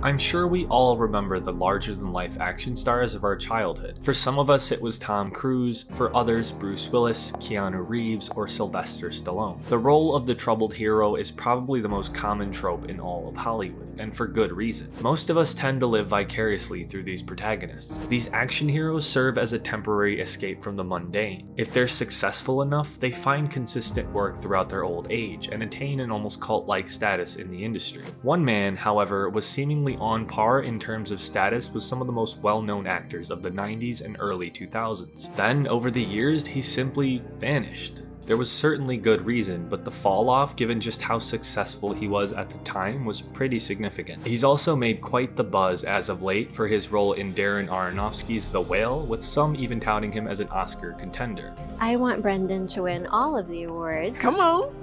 I'm sure we all remember the larger-than-life action stars of our childhood. For some of us it was Tom Cruise, for others Bruce Willis, Keanu Reeves, or Sylvester Stallone. The role of the troubled hero is probably the most common trope in all of Hollywood, and for good reason. Most of us tend to live vicariously through these protagonists. These action heroes serve as a temporary escape from the mundane. If they're successful enough, they find consistent work throughout their old age and attain an almost cult-like status in the industry. One man, however, was seemingly on par in terms of status with some of the most well-known actors of the 90s and early 2000s. Then, over the years, he simply vanished. There was certainly good reason, but the fall off, given just how successful he was at the time, was pretty significant. He's also made quite the buzz as of late for his role in Darren Aronofsky's The Whale, with some even touting him as an Oscar contender. I want Brendan to win all of the awards. Come on!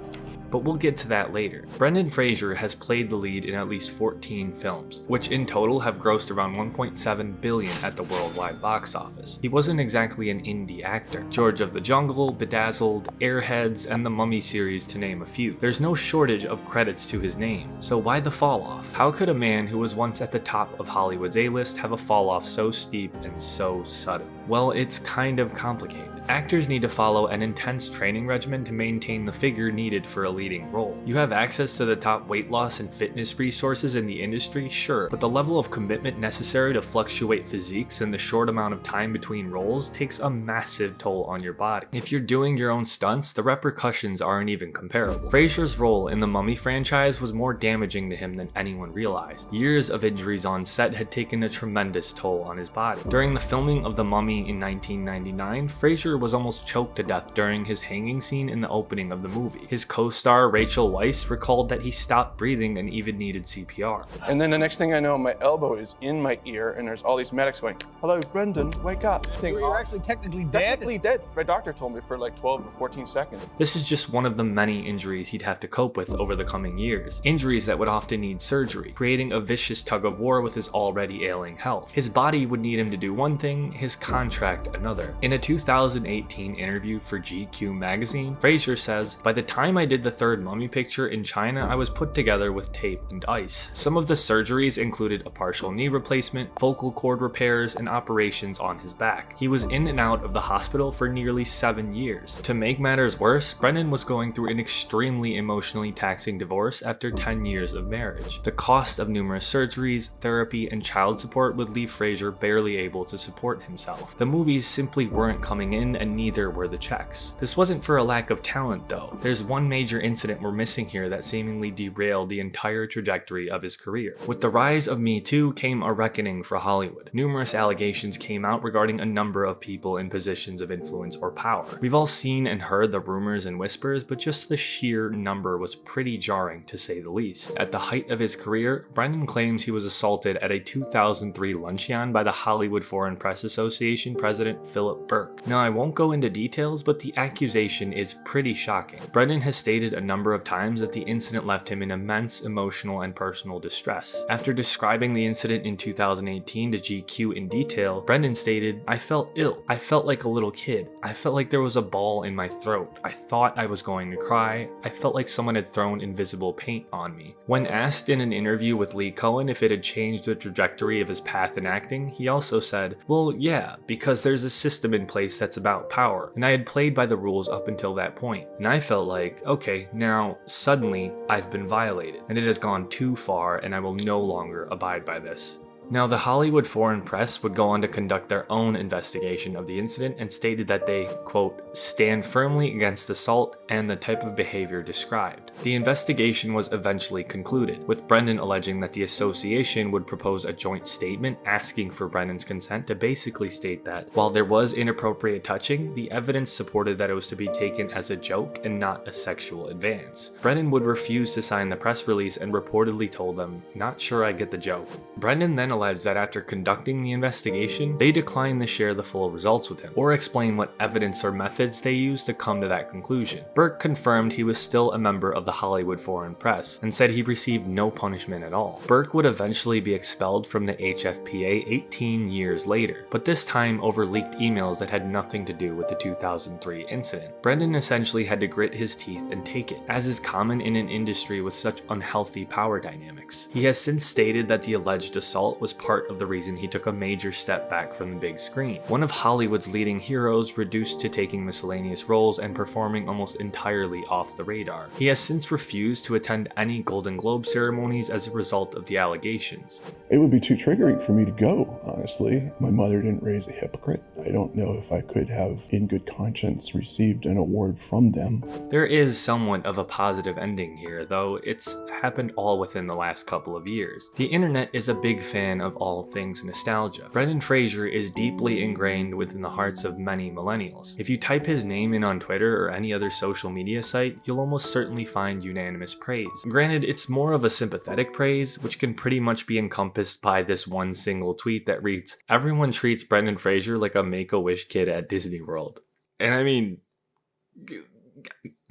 But we'll get to that later. Brendan Fraser has played the lead in at least 14 films, which in total have grossed around $1.7 billion at the worldwide box office. He wasn't exactly an indie actor. George of the Jungle, Bedazzled, Airheads, and the Mummy series to name a few. There's no shortage of credits to his name. So why the fall off? How could a man who was once at the top of Hollywood's A-list have a fall off so steep and so sudden? Well, it's kind of complicated. Actors need to follow an intense training regimen to maintain the figure needed for a leading role. You have access to the top weight loss and fitness resources in the industry, sure, but the level of commitment necessary to fluctuate physiques in the short amount of time between roles takes a massive toll on your body. If you're doing your own stunts, the repercussions aren't even comparable. Fraser's role in the Mummy franchise was more damaging to him than anyone realized. Years of injuries on set had taken a tremendous toll on his body. During the filming of The Mummy in 1999, Fraser was almost choked to death during his hanging scene in the opening of the movie. His co-star Rachel Weisz recalled that he stopped breathing and even needed CPR. And then the next thing I know, my elbow is in my ear and there's all these medics going, "Hello, Brendan, wake up." You're actually technically dead? Technically dead. My doctor told me for like 12 or 14 seconds. This is just one of the many injuries he'd have to cope with over the coming years. Injuries that would often need surgery, creating a vicious tug of war with his already ailing health. His body would need him to do one thing, his contract another. In a 2018 interview for GQ magazine, Fraser says, "By the time I did the third Mummy picture in China, I was put together with tape and ice. Some of the surgeries included a partial knee replacement, vocal cord repairs, and operations on his back. He was in and out of the hospital for nearly 7 years. To make matters worse, Brendan was going through an extremely emotionally taxing divorce after 10 years of marriage. The cost of numerous surgeries, therapy, and child support would leave Fraser barely able to support himself. The movies simply weren't coming in, and neither were the checks. This wasn't for a lack of talent though. There's one major incident we're missing here that seemingly derailed the entire trajectory of his career. With the rise of Me Too came a reckoning for Hollywood. Numerous allegations came out regarding a number of people in positions of influence or power. We've all seen and heard the rumors and whispers, but just the sheer number was pretty jarring to say the least. At the height of his career, Brendan claims he was assaulted at a 2003 luncheon by the Hollywood Foreign Press Association president Philip Burke. Now, I won't go into details, but the accusation is pretty shocking. Brendan has stated a number of times that the incident left him in immense emotional and personal distress. After describing the incident in 2018 to GQ in detail, Brendan stated, "I felt ill. I felt like a little kid. I felt like there was a ball in my throat. I thought I was going to cry. I felt like someone had thrown invisible paint on me." When asked in an interview with Lee Cohen if it had changed the trajectory of his path in acting, he also said, "Well, yeah, because there's a system in place that's about power, and I had played by the rules up until that point, and I felt like, okay, now, suddenly, I've been violated, and it has gone too far, and I will no longer abide by this." Now, the Hollywood Foreign Press would go on to conduct their own investigation of the incident and stated that they, quote, "stand firmly against assault and the type of behavior described." The investigation was eventually concluded, with Brendan alleging that the association would propose a joint statement asking for Brendan's consent to basically state that, while there was inappropriate touching, the evidence supported that it was to be taken as a joke and not a sexual advance. Brendan would refuse to sign the press release and reportedly told them, "Not sure I get the joke." Brendan then alleged that after conducting the investigation, they declined to share the full results with him, or explain what evidence or methods they used to come to that conclusion. Burke confirmed he was still a member of of the Hollywood foreign press and said he received no punishment at all. Burke would eventually be expelled from the HFPA 18 years later, but this time over leaked emails that had nothing to do with the 2003 incident. Brendan essentially had to grit his teeth and take it, as is common in an industry with such unhealthy power dynamics. He has since stated that the alleged assault was part of the reason he took a major step back from the big screen. One of Hollywood's leading heroes reduced to taking miscellaneous roles and performing almost entirely off the radar. He has since refused to attend any Golden Globe ceremonies as a result of the allegations. It would be too triggering for me to go, honestly. My mother didn't raise a hypocrite. I don't know if I could have, in good conscience, received an award from them. There is somewhat of a positive ending here, though it's happened all within the last couple of years. The internet is a big fan of all things nostalgia. Brendan Fraser is deeply ingrained within the hearts of many millennials. If you type his name in on Twitter or any other social media site, you'll almost certainly find unanimous praise. Granted, it's more of a sympathetic praise, which can pretty much be encompassed by this one single tweet that reads, "Everyone treats Brendan Fraser like a Make-A-Wish kid at Disney World." And I mean,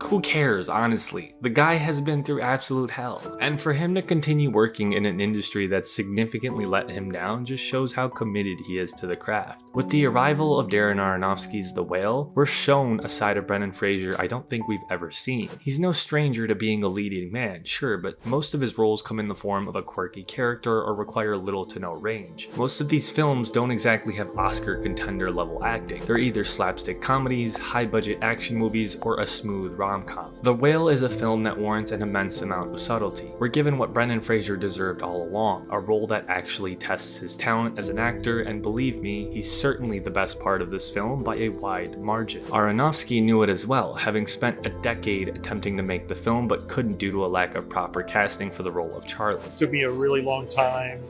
who cares, honestly? The guy has been through absolute hell. And for him to continue working in an industry that significantly let him down just shows how committed he is to the craft. With the arrival of Darren Aronofsky's The Whale, we're shown a side of Brendan Fraser I don't think we've ever seen. He's no stranger to being a leading man, sure, but most of his roles come in the form of a quirky character or require little to no range. Most of these films don't exactly have Oscar contender level acting. They're either slapstick comedies, high budget action movies, or a smooth rom-com. The Whale is a film that warrants an immense amount of subtlety. We're given what Brendan Fraser deserved all along, a role that actually tests his talent as an actor, and believe me, he's certainly the best part of this film by a wide margin. Aronofsky knew it as well, having spent a decade attempting to make the film but couldn't due to a lack of proper casting for the role of Charlie. It took me a really long time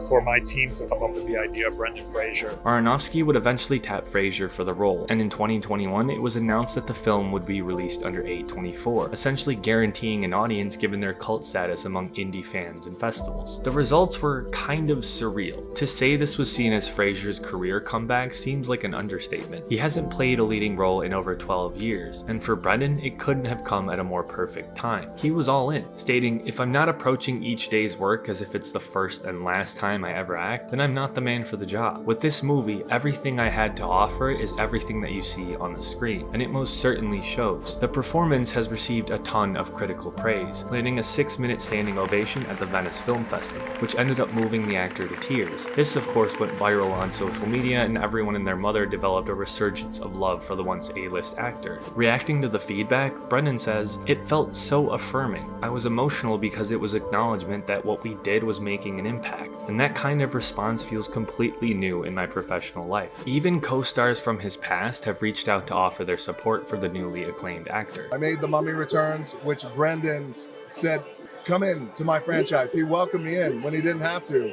for my team to come up with the idea of Brendan Fraser. Aronofsky would eventually tap Fraser for the role, and in 2021 it was announced that the film would be released under A24, essentially guaranteeing an audience given their cult status among indie fans and festivals. The results were kind of surreal. To say this was seen as Fraser's career comeback seems like an understatement. He hasn't played a leading role in over 12 years, and for Brendan, it couldn't have come at a more perfect time. He was all in, stating, "If I'm not approaching each day's work as if it's the first and last time I ever act, then I'm not the man for the job. With this movie, everything I had to offer is everything that you see on the screen, and it most certainly shows." The performance has received a ton of critical praise, landing a 6-minute standing ovation at the Venice Film Festival, which ended up moving the actor to tears. This of course went viral on social media, and everyone and their mother developed a resurgence of love for the once A-list actor. Reacting to the feedback, Brendan says, "It felt so affirming. I was emotional because it was acknowledgement that what we did was making an impact, and that kind of response feels completely new in my professional life." Even co-stars from his past have reached out to offer their support for the newly acclaimed actor. I made The Mummy Returns, which Brendan said, "Come in to my franchise." He welcomed me in when he didn't have to,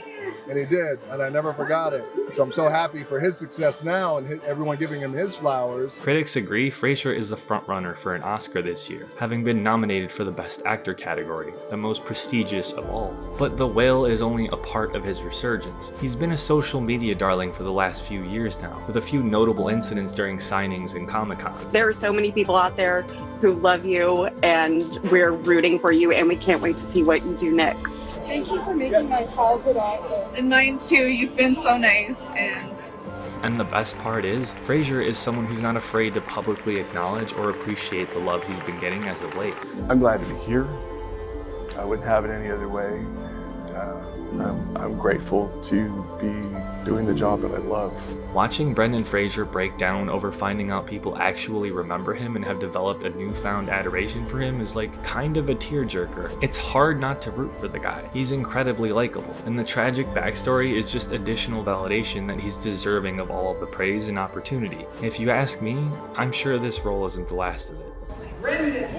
and he did, and I never forgot it. So I'm so happy for his success now and everyone giving him his flowers. Critics agree Fraser is the frontrunner for an Oscar this year, having been nominated for the Best Actor category, the most prestigious of all. But The Whale is only a part of his resurgence. He's been a social media darling for the last few years now, with a few notable incidents during signings and Comic-Cons. There are so many people out there who love you, and we're rooting for you, and we can't wait to see what you do next. Thank you for making my childhood awesome. And mine too, you've been so nice. And the best part is, Fraser is someone who's not afraid to publicly acknowledge or appreciate the love he's been getting as of late. I'm glad to be here. I wouldn't have it any other way. And, I'm grateful to be doing the job that I love. Watching Brendan Fraser break down over finding out people actually remember him and have developed a newfound adoration for him is like kind of a tearjerker. It's hard not to root for the guy. He's incredibly likable, and the tragic backstory is just additional validation that he's deserving of all of the praise and opportunity. If you ask me, I'm sure this role isn't the last of it. Brendan!